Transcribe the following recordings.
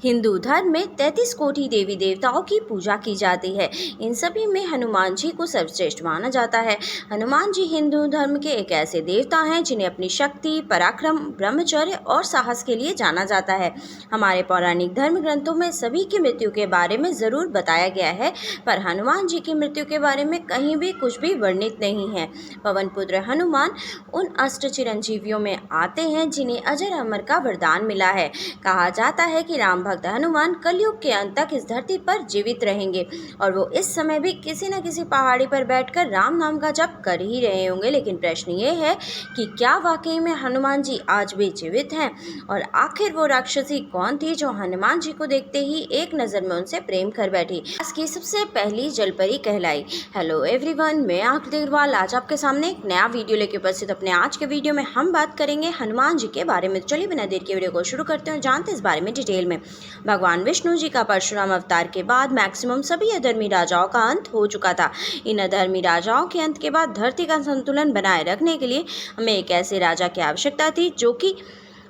हिंदू धर्म में 33 कोटि देवी देवताओं की पूजा की जाती है। इन सभी में हनुमान जी को सर्वश्रेष्ठ माना जाता है। हनुमान जी हिंदू धर्म के एक ऐसे देवता हैं जिन्हें अपनी शक्ति, पराक्रम, ब्रह्मचर्य और साहस के लिए जाना जाता है। हमारे पौराणिक धर्म ग्रंथों में सभी की मृत्यु के बारे में जरूर बताया गया है, पर हनुमान जी की मृत्यु के बारे में कहीं भी कुछ भी वर्णित नहीं है। पवन पुत्र हनुमान उन अष्ट चिरंजीवियों में आते हैं जिन्हें अजर अमर का वरदान मिला है। कहा जाता है कि राम भक्त हनुमान कलयुग के अंत तक इस धरती पर जीवित रहेंगे और वो इस समय भी किसी न किसी पहाड़ी पर बैठकर राम नाम का जप कर ही रहे होंगे। लेकिन प्रश्न ये है कि क्या वाकई में हनुमान जी आज भी जीवित हैं, और आखिर वो राक्षसी कौन थी जो हनुमान जी को देखते ही एक नजर में उनसे प्रेम कर बैठी, इसकी सबसे पहली जलपरी कहलाई। हेलो एवरीवन, मैं आकृति अग्रवाल आज आपके सामने एक नया वीडियो लेके उपस्थित। अपने आज के वीडियो में हम बात करेंगे हनुमान जी के बारे में। चलिए बिना देर के वीडियो को शुरू करते हैं, जानते हैं इस बारे में डिटेल में। भगवान विष्णु जी का परशुराम अवतार के बाद मैक्सिमम सभी अधर्मी राजाओं का अंत हो चुका था। इन अधर्मी राजाओं के अंत के बाद धरती का संतुलन बनाए रखने के लिए हमें एक ऐसे राजा की आवश्यकता थी जो कि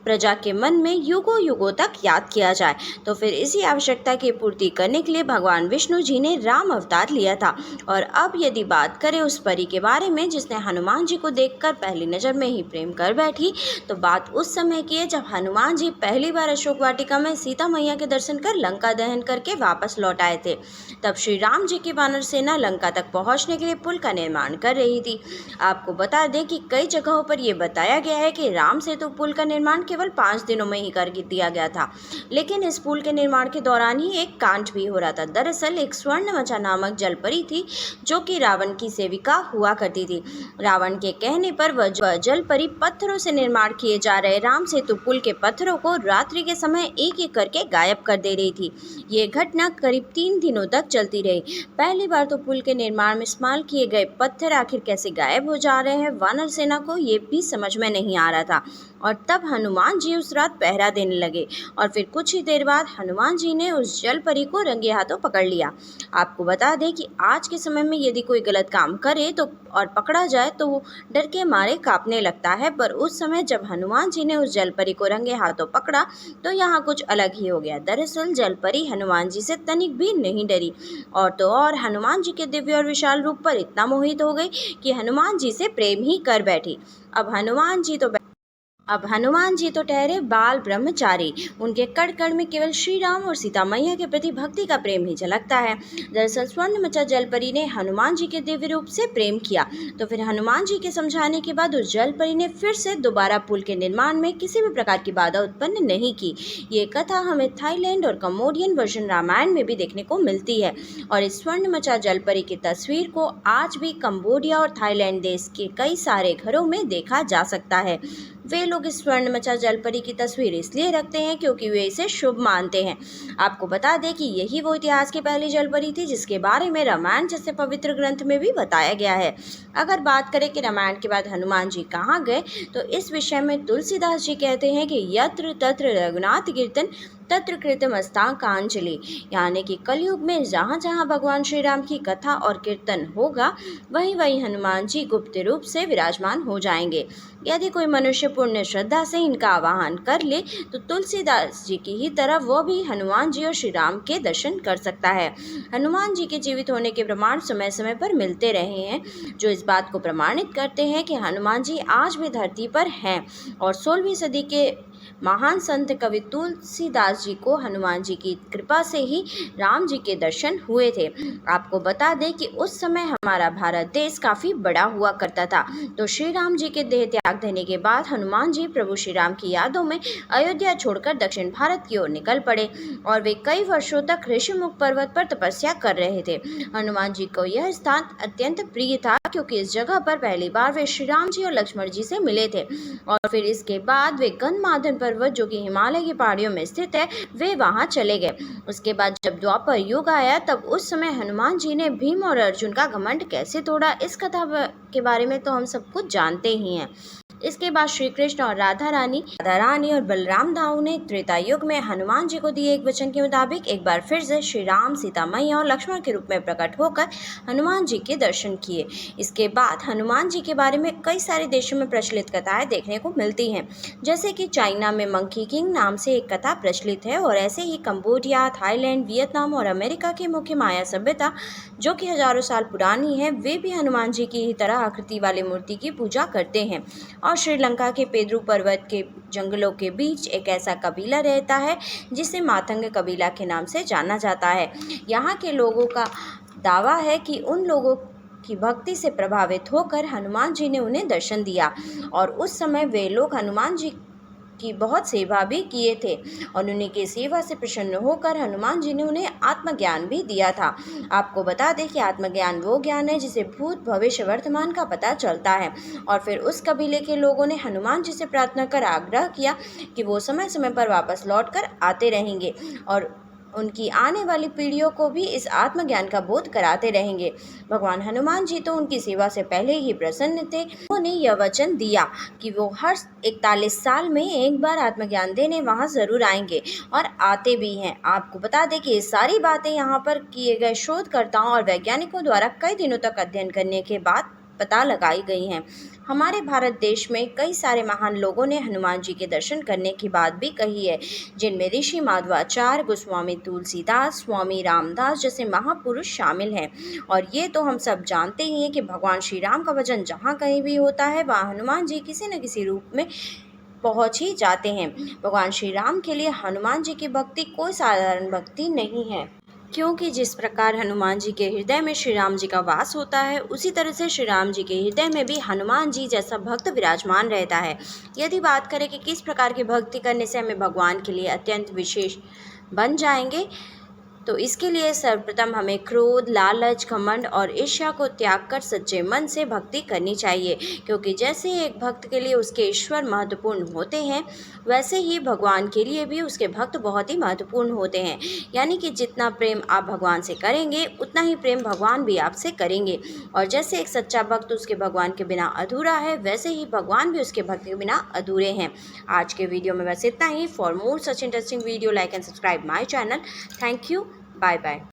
प्रजा के मन में युगों युगों तक याद किया जाए। तो फिर इसी आवश्यकता की पूर्ति करने के लिए भगवान विष्णु जी ने राम अवतार लिया था। और अब यदि बात करें उस परी के बारे में जिसने हनुमान जी को देखकर पहली नज़र में ही प्रेम कर बैठी, तो बात उस समय की है जब हनुमान जी पहली बार अशोक वाटिका में सीता मैया के दर्शन कर लंका दहन करके वापस लौट आए थे। तब श्री राम जी की वानर सेना लंका तक पहुँचने के लिए पुल का निर्माण कर रही थी। आपको बता दें कि कई जगहों पर यह बताया गया है कि राम सेतु पुल का निर्माण केवल 5 दिनों में ही कर दिया गया था, लेकिन इस पुल के निर्माण के दौरान ही एक कांड भी हो रहा था। दरअसल एक स्वर्णमचा नामक जलपरी थी जो कि रावण की सेविका हुआ करती थी। रावण के कहने पर वह जलपरी पत्थरों से निर्माण किए जा रहे राम सेतु पुल के पत्थरों को रात्रि के समय एक एक करके गायब कर दे रही थी। ये घटना करीब 3 दिनों तक चलती रही। पहली बार तो पुल के निर्माण में इस्तेमाल किए गए पत्थर आखिर कैसे गायब हो जा रहे हैं, वानर सेना को ये भी समझ में नहीं आ रहा था। और तब हनुमान जी उस रात पहरा देने लगे और फिर कुछ ही देर बाद हनुमान जी ने उस जलपरी को रंगे हाथों पकड़ लिया। आपको बता दें कि आज के समय में यदि कोई गलत काम करे तो और पकड़ा जाए तो वो डर के मारे कांपने लगता है, पर उस समय जब हनुमान जी ने उस जलपरी को रंगे हाथों पकड़ा तो यहाँ कुछ अलग ही हो गया। दरअसल जलपरी हनुमान जी से तनिक भी नहीं डरी, और तो और हनुमान जी के दिव्य और विशाल रूप पर इतना मोहित हो गई कि हनुमान जी से प्रेम ही कर बैठी। अब हनुमान जी तो ठहरे बाल ब्रह्मचारी, उनके कण कण में केवल श्री राम और सीता मैया के प्रति भक्ति का प्रेम ही झलकता है। दरअसल स्वर्णमचा जलपरी ने हनुमान जी के दिव्य रूप से प्रेम किया, तो फिर हनुमान जी के समझाने के बाद उस जलपरी ने फिर से दोबारा पुल के निर्माण में किसी भी प्रकार की बाधा उत्पन्न नहीं की। ये कथा हमें थाईलैंड और कम्बोडियन वर्जन रामायण में भी देखने को मिलती है, और इस स्वर्णमचा जलपरी की तस्वीर को आज भी कम्बोडिया और थाईलैंड देश के कई सारे घरों में देखा जा सकता है। वे लोग इस स्वर्णमचा जलपरी की तस्वीर इसलिए रखते हैं क्योंकि वे इसे शुभ मानते हैं। आपको बता दें कि यही वो इतिहास की पहली जलपरी थी जिसके बारे में रामायण जैसे पवित्र ग्रंथ में भी बताया गया है। अगर बात करें कि रामायण के बाद हनुमान जी कहाँ गए, तो इस विषय में तुलसीदास जी कहते हैं कि यत्र तत्र रघुनाथ कीर्तन तत्र कृतमस्ताकांजलि, यानी कि कलयुग में जहाँ जहाँ भगवान श्री राम की कथा और कीर्तन होगा वहीं वहीं हनुमान जी गुप्त रूप से विराजमान हो जाएंगे। यदि कोई मनुष्य पुण्य श्रद्धा से इनका आवाहन कर ले तो तुलसीदास जी की ही तरह वह भी हनुमान जी और श्री राम के दर्शन कर सकता है। हनुमान जी के जीवित होने के प्रमाण समय समय पर मिलते रहे हैं, जो इस बात को प्रमाणित करते हैं कि हनुमान जी आज भी धरती पर हैं। और 16वीं सदी के महान संत कवि तुलसीदास जी को हनुमान जी की कृपा से ही राम जी के दर्शन हुए थे। आपको बता दें कि उस समय हमारा भारत देश काफ़ी बड़ा हुआ करता था, तो श्री राम जी के देह त्याग देने के बाद हनुमान जी प्रभु श्री राम की यादों में अयोध्या छोड़कर दक्षिण भारत की ओर निकल पड़े और वे कई वर्षों तक ऋषिमुख पर्वत पर तपस्या कर रहे थे। हनुमान जी को यह स्थान अत्यंत प्रिय था क्योंकि इस जगह पर पहली बार वे श्री राम जी और लक्ष्मण जी से मिले थे, और फिर इसके बाद वे गंधमादन पर्वत जो कि हिमालय की पहाड़ियों में स्थित है वे वहां चले गए। उसके बाद जब द्वापर युग आया तब उस समय हनुमान जी ने भीम और अर्जुन का घमंड कैसे तोड़ा, इस कथा के बारे में तो हम सब कुछ जानते ही हैं। इसके बाद श्री कृष्ण और राधा रानी और बलराम दाऊ ने त्रेता युग में हनुमान जी को दिए एक वचन के मुताबिक एक बार फिर से श्री राम, सीता मैया और लक्ष्मण के रूप में प्रकट होकर हनुमान जी के दर्शन किए। इसके बाद हनुमान जी के बारे में कई सारे देशों में प्रचलित कथाएं देखने को मिलती हैं, जैसे कि चाइना में मंकी किंग नाम से एक कथा प्रचलित है, और ऐसे ही कंबोडिया, थाईलैंड, वियतनाम और अमेरिका की मुख्य माया सभ्यता जो कि हजारों साल पुरानी है, वे भी हनुमान जी की ही तरह आकृति वाली मूर्ति की पूजा करते हैं। और श्रीलंका के पेद्रू पर्वत के जंगलों के बीच एक ऐसा कबीला रहता है जिसे मातंग कबीला के नाम से जाना जाता है। यहाँ के लोगों का दावा है कि उन लोगों की भक्ति से प्रभावित होकर हनुमान जी ने उन्हें दर्शन दिया, और उस समय वे लोग हनुमान जी की बहुत सेवा भी किए थे, और उन्हीं की सेवा से प्रसन्न होकर हनुमान जी ने उन्हें आत्मज्ञान भी दिया था। आपको बता दें कि आत्मज्ञान वो ज्ञान है जिसे भूत, भविष्य, वर्तमान का पता चलता है। और फिर उस कबीले के लोगों ने हनुमान जी से प्रार्थना कर आग्रह किया कि वो समय समय पर वापस लौट कर आते रहेंगे और उनकी आने वाली पीढ़ियों को भी इस आत्मज्ञान का बोध कराते रहेंगे। भगवान हनुमान जी तो उनकी सेवा से पहले ही प्रसन्न थे। उन्होंने यह वचन दिया कि वो हर 41 साल में एक बार आत्मज्ञान देने वहाँ ज़रूर आएंगे, और आते भी हैं। आपको बता दें कि ये सारी बातें यहाँ पर किए गए शोधकर्ताओं और वैज्ञानिकों द्वारा कई दिनों तक अध्ययन करने के बाद पता लगाई गई हैं। हमारे भारत देश में कई सारे महान लोगों ने हनुमान जी के दर्शन करने की बात भी कही है, जिनमें ऋषि माधवाचार्य, गोस्वामी तुलसीदास, स्वामी रामदास जैसे महापुरुष शामिल हैं। और ये तो हम सब जानते ही हैं कि भगवान श्री राम का वचन जहाँ कहीं भी होता है वहाँ हनुमान जी किसी न किसी रूप में पहुँच ही जाते हैं। भगवान श्री राम के लिए हनुमान जी की भक्ति कोई साधारण भक्ति नहीं है, क्योंकि जिस प्रकार हनुमान जी के हृदय में श्री राम जी का वास होता है, उसी तरह से श्री राम जी के हृदय में भी हनुमान जी जैसा भक्त विराजमान रहता है। यदि बात करें कि किस प्रकार की भक्ति करने से हमें भगवान के लिए अत्यंत विशेष बन जाएंगे, तो इसके लिए सर्वप्रथम हमें क्रोध, लालच, घमंड और ईर्ष्या को त्याग कर सच्चे मन से भक्ति करनी चाहिए, क्योंकि जैसे एक भक्त के लिए उसके ईश्वर महत्वपूर्ण होते हैं, वैसे ही भगवान के लिए भी उसके भक्त बहुत ही महत्वपूर्ण होते हैं। यानी कि जितना प्रेम आप भगवान से करेंगे, उतना ही प्रेम भगवान भी आपसे करेंगे। और जैसे एक सच्चा भक्त उसके भगवान के बिना अधूरा है, वैसे ही भगवान भी उसके भक्त के बिना अधूरे हैं। आज के वीडियो में बस इतना ही। For more such interesting videos, like and subscribe my channel. Thank you. Bye bye.